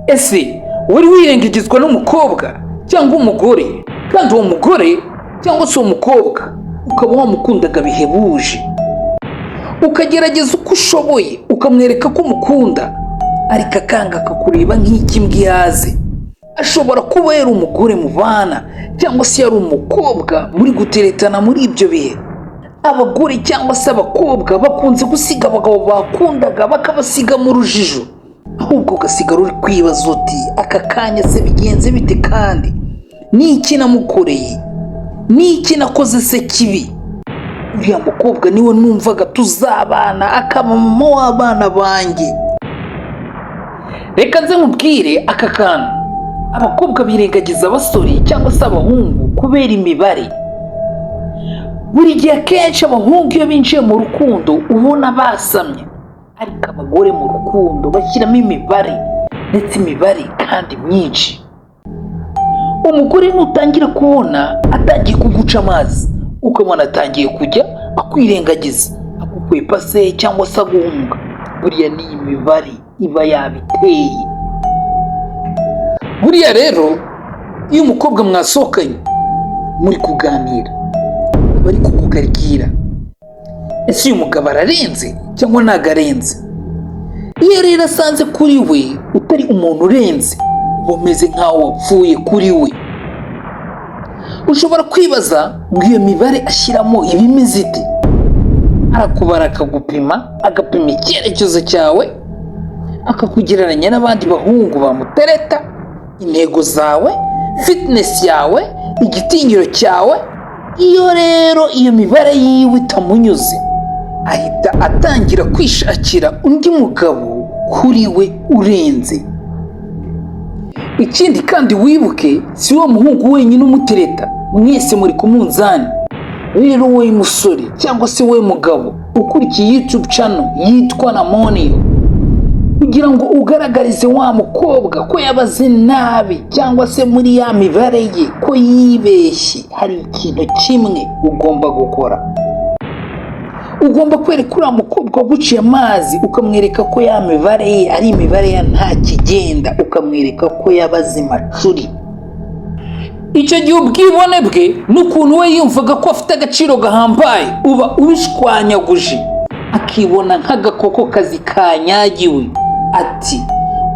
ese wari wirengagizwa n'umukobwa cyangwa umugore, kandi uwo mugore cyangwa se uwo mukobwa ukaba wamukundaga bihebuje, ukagerageza uko ushoboye ukamwereka ko umukunda, ariko akanga akakureba nk'ikimbwa ihaze? Ashobora kuba yari umugore mubana cyangwa se yari umukobwa muri guteretana muri ibyo bihe. Abagore cyangwa se abakobwa bakunze gusiga abagabo bakundaga bakabasiga mu rujijo, ahubwo ugasigara uri kwibaza uti aka kanya se bigenze bite, kandi n'iki namukoreye, n'iki nakoze se kibi? Uriya mukobwa niwe numvaga tuzabana, akaba mama w'abana banjye. Reka nze nkubwire aka kantu, abakobwa birengagiza abasore cyangwa se abahungu kubera imibare. Buri gihe akenshi abahungu iyo binjiye mu rukundo ubona basamye, ariko abagore mu rukundo bashyiramo imibare, ndetse imibare kandi myinshi. Umugore nutangira kubona atangiye kuguca amazi, ukabona atangiye kujya akwirengagiza, akukwepa se cyangwa se aguhunga, buriya ni imibare iba yabiteye. Buriya rero iyo umukobwa mwasohokanye muri kuganira, bari kukugarikira, ese uyu mugabo ararenze cyangwa ntago arenze? Iyo rero asanze kuri we utari umuntu urenze, uba umeze nk'aho wapfuye kuri we. Ushobora kwibaza ngo iyo mibare ashyiramo ibimeze ite? Arakubara akagupima, agapima icyerekezo cyawe, akakugereranya n'abandi bahungu bamutereta, intego zawe, fitness yawe, igitinyiro cyawe. Iyo rero iyo mibare yiwe itamunyuze, ahita atangira kwishakira undi mugabo kuri we urenze. Ikindi kandi wibuke, si wo muhungu wenyine umutereta, mwese muri ku munzani. Rero wowe musore cyangwa se wowe mugabo ukurikiye YouTube channel yitwa Namonio, kugira ngo ugaragarize wa mukobwa ko yabaze nabi cyangwa se muri ya mibare ye ko yibeshye, hari ikintu kimwe ugomba gukora. Ugomba kwereka uriya mukobwa waguciye amazi, ukamwereka ko ya mibare ye ari imibare ya nta kigenda, ukamwereka ko yabaze macuri. Icyo gihe ubwibone bwe n'ukuntu we yumvaga ko afite agaciro gahambaye uba ubishwanyaguje, akibona nk'agakoko kazi kanyagiwe. Ati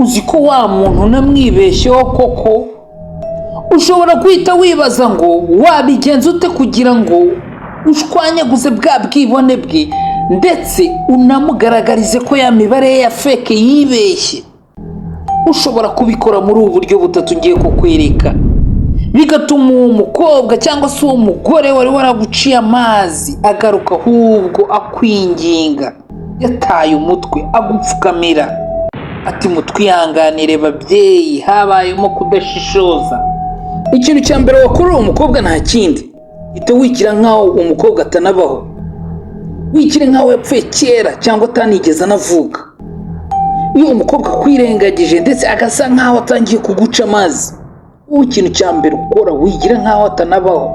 uzi ko wa muntu namwibeshyeho koko? Ushobora guhita wibaza ngo wabigenza ute kugira ngo ushwanyaguze bwa bwibone bwe, ndetse unamugaragarize ko ya mibare ye ya feke yibeshye. Ushobora kubikora muri ubu buryo butatu ngiye kukwereka, bigatuma uwo mukobwa cyangwa se uwo mugore wari waraguciye amazi agaruka, ahubwo akwinginga, yataye umutwe, agupfukamira, ati mutwihanganire babyeyi, habayemo kudashishoza. Ikintu cya mbere wakora uwo mukobwa nta kindi, ite wikira nkaho umukobwa atanabaho, wikire nkaho yapfuye kera cyangwa atanigeze anavuka. Iyo umukobwa kwirengagije ndetse agasa nkaho atangiye kuguca amazi, wowe ikintu cya mbere ukora wigira nkaho atanabaho.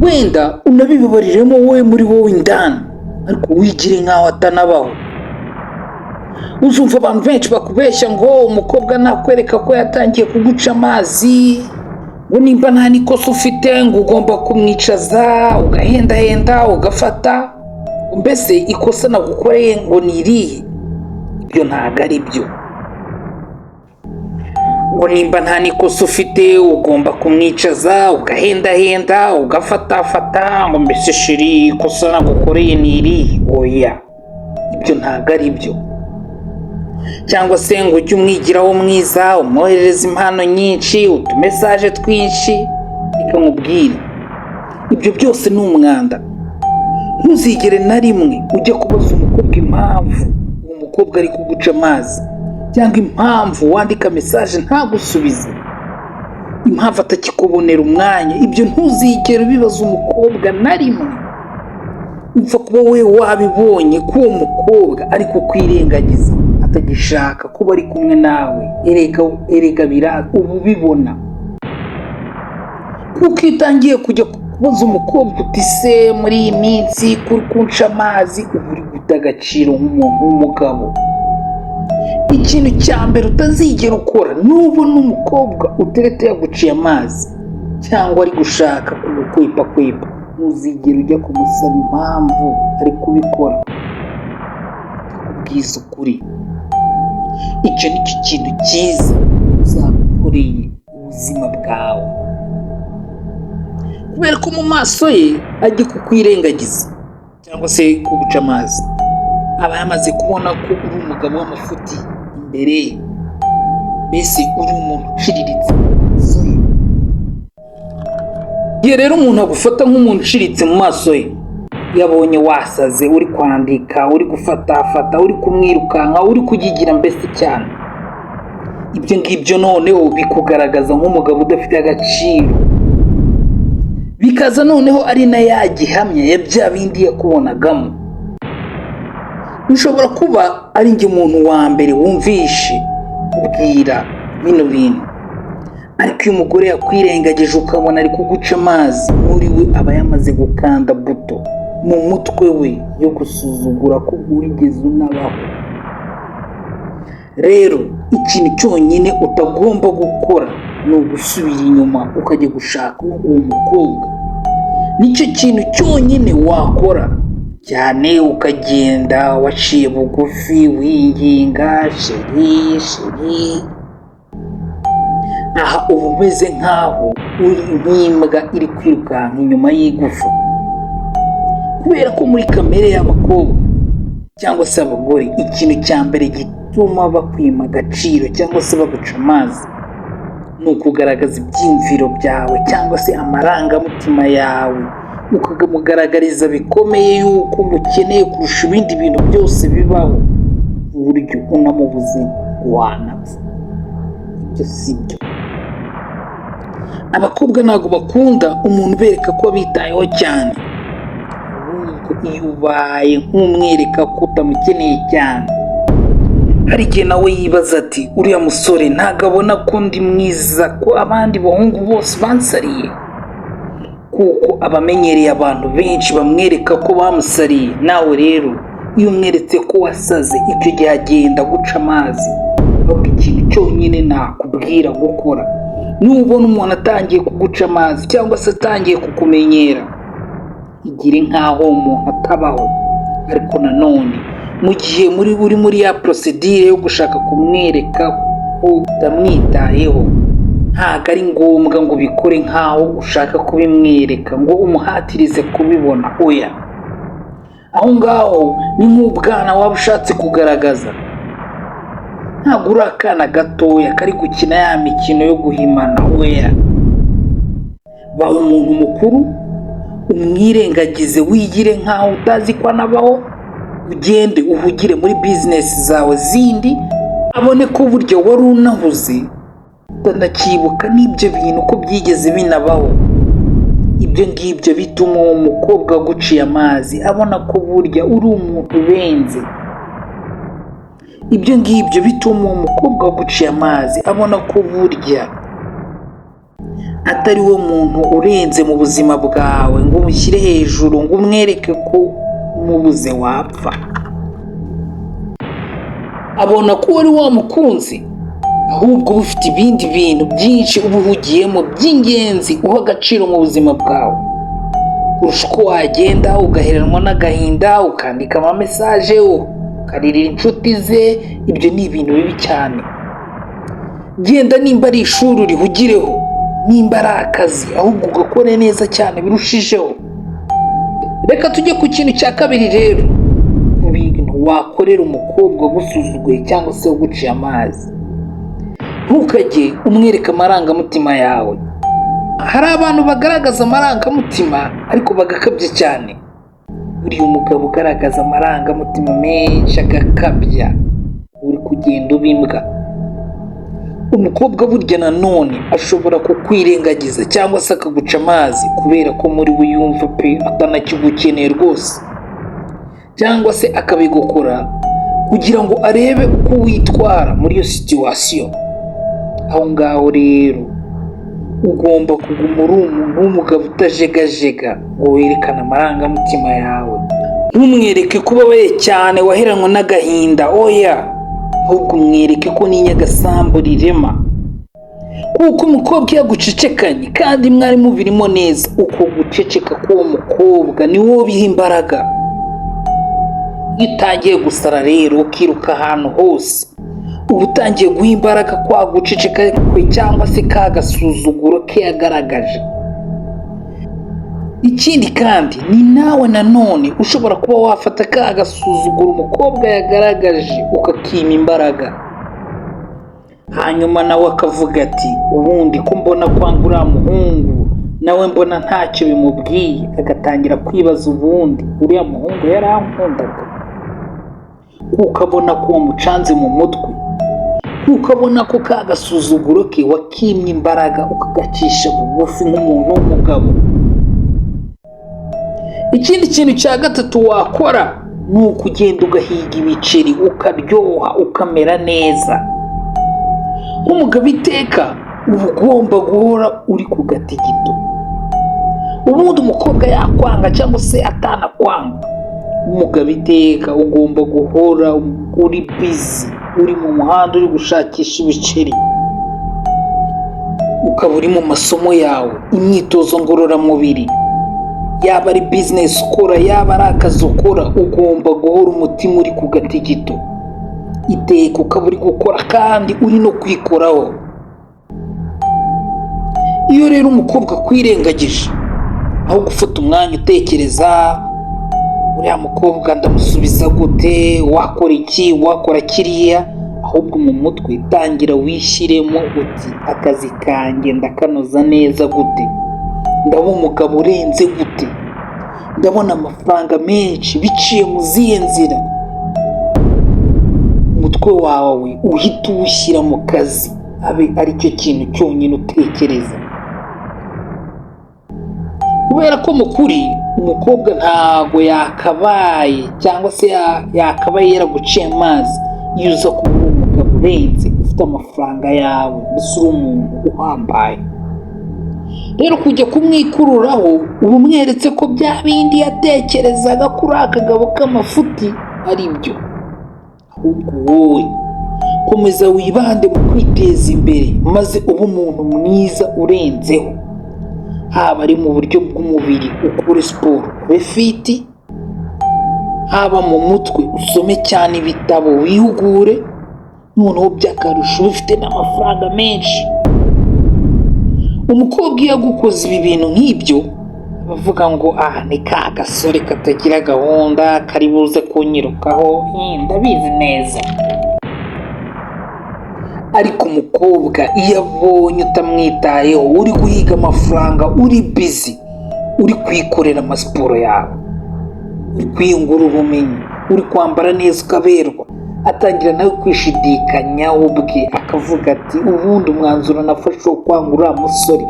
Wenda unabibabariremo wowe muri wowe indani, ariko wigire nkaho atanabaho. Uzumva abantu benshi bakubeshya ngo umukobwa nakwereka ko yatangiye kuguca amazi, ngo nimba nta nikosa ufite ngo ugomba kumwicaza, ugahendahenda, ugafata, mbese ikosa nagukoreye ngo ni irihe? Ibyo ntabwo ari byo. Ngo nimba nta nikosa ufite ugomba kumwicaza, ugahendahenda, ugafatafata, ngo mbese shiri ikosa nagukoreye ni irihe? Oya, ibyo ntabwo ari byo. Cyangwa se ngo ujye umwigiraho mwiza, umwoherereza impano nyinshi, utumesaje twinshi. Reka nkubwire, ibyo byose ni umwanda. Ntuzigere na rimwe ujya kubaza umukobwa impamvu uwo mukobwa ari kuguca amazi, cyangwa impamvu wandika mesaje ntagusubize, impamvu atakikubonera umwanya. Ibyo ntuzigere ubibaza umukobwa na rimwe. Upfa kuba we wabibonye ko uwo mukobwa ari kukwirengagiza, atagishaka kuba ari kumwe nawe. Erega biraga ubu bibona, kuko itangiye kujya kubaza umukobwa uti se muri iyi minsi kuri kunca amazi, uba uri guta agaciro nk'umuntu w'umugabo. ikintu cya mbere utazigera ukora nubona umukobwa utereta yaguciye amazi cyangwa ari gushaka kugukwepa, ntuzigere ujya kumusaba impamvu ari kubikora. Ndakubwiza ukuri, icyo ni cyo kintu cyiza uzagukoreye ubuzima bwawe, kubera ko mu maso ye ajya kukwirengagiza cyangwa se kuguca amazi, aba yamaze kubona ko uri umugabo w'amafuti imbere ye, mbese uri umuntu uciriritse. Igihe rero umuntu agufata nk'umuntu uciriritse mu maso ye, yabonye wasaze, uri kwandika, uri gufatafata, uri kumwirukanka, uri kugigira mbese cyane, ibyo ngibyo noneho bikugaragaza nk'umugabo udafite agaciro, bikaza noneho ari na ya gihamya ya bya bindi yakubonagamo. Bishobora kuba ari njye umuntu wa mbere wumvishe ubwira bino bintu, ariko iyo umugore yakwirengagije ukabona ari kuguca amazi, muri we aba yamaze gukanda buto mu mutwe we yo gusuzugura ko wigeze unabaho. Rero ikintu cyonyine utagomba gukora ni ugusubira inyuma ukajya gushaka uwo mukobwa. Nicyo kintu cyonyine wakora, cyane ukagenda waciye bugufi winginga sheri. Aha uba umeze nk'aho uri nk'imbwa iri kwirukanka inyuma y'igufa, kubera ko muri kamere y'abakobwa cyangwa se abagore, ikintu cya mbere gituma bakwima agaciro cyangwa se baguca amazi ni ukugaragaza ibyiyumviro byawe cyangwa se amarangamutima yawe, ukamugaragariza bikomeye yuko umukeneye kurusha ibindi bintu byose bibaho, uburyo unamubuze wanapfa. Ibyo si byo. Abakobwa ntabwo bakunda umuntu ubereka ko bitayeho cyane, ahubwo iyo ubaye nk'umwereka ko utamukeneye cyane, hari igihe nawe yibaza ati uriya musore ntabwo abona ko ndi mwiza, ko abandi bahungu bose bansariye, kuko abamenyereye abantu benshi bamwereka ko bamusariye. Nawe rero iyo umweretse ko wasaze, icyo gihe agenda guca amazi. ahubwo ikintu cyonyine nakubwira gukora, nubona umuntu atangiye kuguca amazi cyangwa se atangiye kukumenyera, igire nk'aho umuntu atabaho. Ariko nanone mu gihe uri muri ya procedure yo gushaka kumwereka ko utamwitayeho, ntabwo ari ngombwa ngo bikore nk'aho ushaka kubimwereka ngo umuhatirize kubibona. Oya, aho ngaho ni nk'ubwana waba ushatse kugaragaza, ntabwo uri akana gatoya kari gukina ya mikino yo guhimana. Oya, ba umuntu mukuru, umwirengagize, wigire nk'aho utazi ko anabaho, ugende uhugire muri business zawe zindi, abone ko burya wari unahuze utanakibuka n'ibyo bintu ko byigeze binabaho. Ibyo ngibyo bituma uwo mukobwa aguciye amazi abona ko burya uri umuntu ubenze. Ibyo ngibyo bituma uwo mukobwa aguciye amazi abona ko burya atari we muntu urenze mu buzima bwawe, ngo umushyire hejuru, ngo umwereke ko umubuze wapfa. Abona ko wari wamukunze, ahubwo uba ufite ibindi bintu byinshi uba uhugiyemo by'ingenzi uha agaciro mu buzima bwawe, kurusha uko wagenda ugaheranwa n'agahinda, ukandika amamesaje, ukaririra inshuti ze. Ibyo ni ibintu bibi cyane. Genda nimba ari ishuri urihugireho, nimba ari akazi ahubwo ugakore neza cyane birushijeho. Reka tujye ku kintu cya kabiri rero, ku bintu wakorera umukobwa ugusuzuguye cyangwa se uguciye amazi. Ntukajye umwereka amarangamutima yawe. Hari abantu bagaragaza amarangamutima ariko bagakabya cyane. Uriya umugabo ugaragaza amarangamutima menshi agakabya, uri kugenda ubimbwa. Umukobwa burya nanone ashobora kukwirengagiza cyangwa se akaguca amazi kubera ko muri we yumva pe atanakigukeneye rwose, cyangwa se akabigukora kugira ngo arebe uko witwara muri iyo situation. Aho ngaho rero ugomba kuguma uri umuntu w'umugabo utajegajega ngo werekane amarangamutima yawe. Ntumwereke ko ubabaye cyane waheranwe n'agahinda. Oya, ahubwo mwereke ko n'inyagasambu rirema. Kuko umukobwa yagucecekanye kandi mwari mubirimo neza, uko guceceka k'uwo mukobwa ni wowe biha imbaraga. Iyo utangiye gusara rero ukiruka ahantu hose, uba utangiye guha imbaraga kwa guceceka kwe cyangwa se ka gasuzuguro ke yagaragaje. Ikindi kandi ni nawe nanone ushobora kuba wafata ka gasuzuguro umukobwa yagaragaje ukakima imbaraga, hanyuma nawe akavuga ati ubundi ko mbona kwanga uriya muhungu nawe mbona ntacyo bimubwiye, agatangira kwibaza ubundi uriya muhungu yarankundaga. Ukabona ko wamucanze mu mutwe, ukabona ko ka gasuzuguro ke wakimye imbaraga ukagacisha bugufi nk'umuntu w'umugabo. Ikindi kintu cya gatatu wakora ni ukugenda ugahiga ibiceri ukaryoha ukamera neza. Nk'umugabo iteka uba ugomba guhora uri ku gatigito. Ubundi umukobwa yakwanga cyangwa se atanakwanga, umugabo iteka ugomba guhora uri busy, uri mu muhanda uri gushakisha ibiceri, ukaba uri mu masomo yawe, imyitozo ngororamubiri, yaba ari business ukora yaba ari akazi ukora, ugomba guhora umutima uri ku gatigito iteka, ukaba uri gukora kandi uri no kwikoraho. Iyo rero umukobwa kwirengagije, aho gufata umwanya utekereza uriya mukobwa ndamusubiza gute, wakora iki, wakora kiriya, ahubwo mu mutwe tangira wishyiremo uti akazi kanjye ndakanoza neza gute, ndabona umugabo urenze gute, ndabona amafaranga menshi biciye mu zihe nzira. Umutwe wawe uhita uwushyira mu kazi, abe aricyo kintu cyonyine utekereza. Kubera ko mu kuri umukobwa ntago yakabaye cyangwa se yakabaye yaraguciye amazi iyo uza kuba uri umugabo urenze ufite amafaranga yawe, mbese uri umuntu uhambaye. Rero kujya kumwikururaho uba umweretse ko bya bindi yatekerezaga kuri akagabo k'amafuti ari byo. Ahubwo wowe komeza wibande mu kwiteza imbere maze ube umuntu mwiza urenzeho, haba ari mu buryo bw'umubiri ukore siporo ube fiti, haba mu mutwe usome cyane ibitabo wihugure, noneho by'akarusho bifite n'amafaranga menshi. Umukobwa iyo agukoze ibi bintu nk'ibyo bavuga ngo ni ka gasore katagira gahunda kari buze kunyirukaho, ndabizi neza. Ariko umukobwa iyo abonye utamwitayeho, uri guhiga amafaranga, uri busy, uri kwikorera amasiporo yawe, uri kwiyungura ubumenyi, uri kwambara neza ukaberwa, atangira nawe kwishidikanyaho ubwe akavuga ati ubundi umwanzuro nafashe wo kwanga uriya musore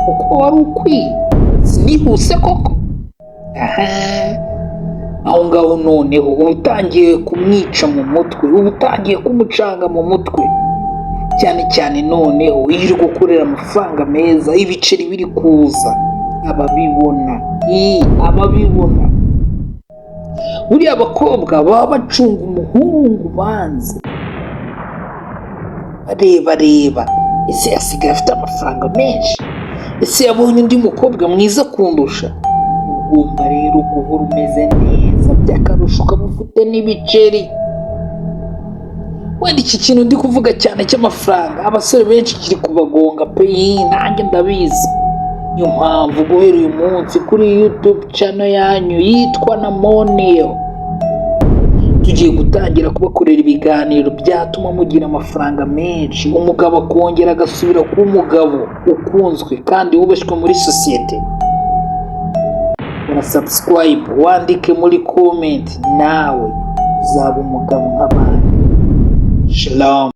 kuko wari ukwiye, sinihuse koko. Aho ngaho noneho uba utangiye kumwica mu mutwe, uba utangiye kumucanga mu mutwe, cyane cyane noneho iyo uri gukorera amafaranga meza, ibiceri biri kuza, ababibona. Buriya abakobwa baba bacunga umuhungu banze, bareba ese yasigaye afite amafaranga menshi, ese yabonye undi mukobwa mwiza kundusha. Ugomba rero guhora umeze neza by'akarusho, ukaba ufite n'ibiceri. Wenda iki kintu ndi kuvuga cyane cy'amafaranga abasore benshi kiri kubagonga pe, nanjye ndabizi. Niyo mpamvu guhera uyu munsi kuri YouTube channel yanyu yitwa Namoneo tugiye gutangira kubakorera ibiganiro byatuma mugira amafaranga menshi, umugabo akongera agasubira kuba umugabo ukunzwe kandi wubashywe muri sosiyete. Subscribe, wandike muri comment, nawe uzaba umugabo nk'abandi. Shalom.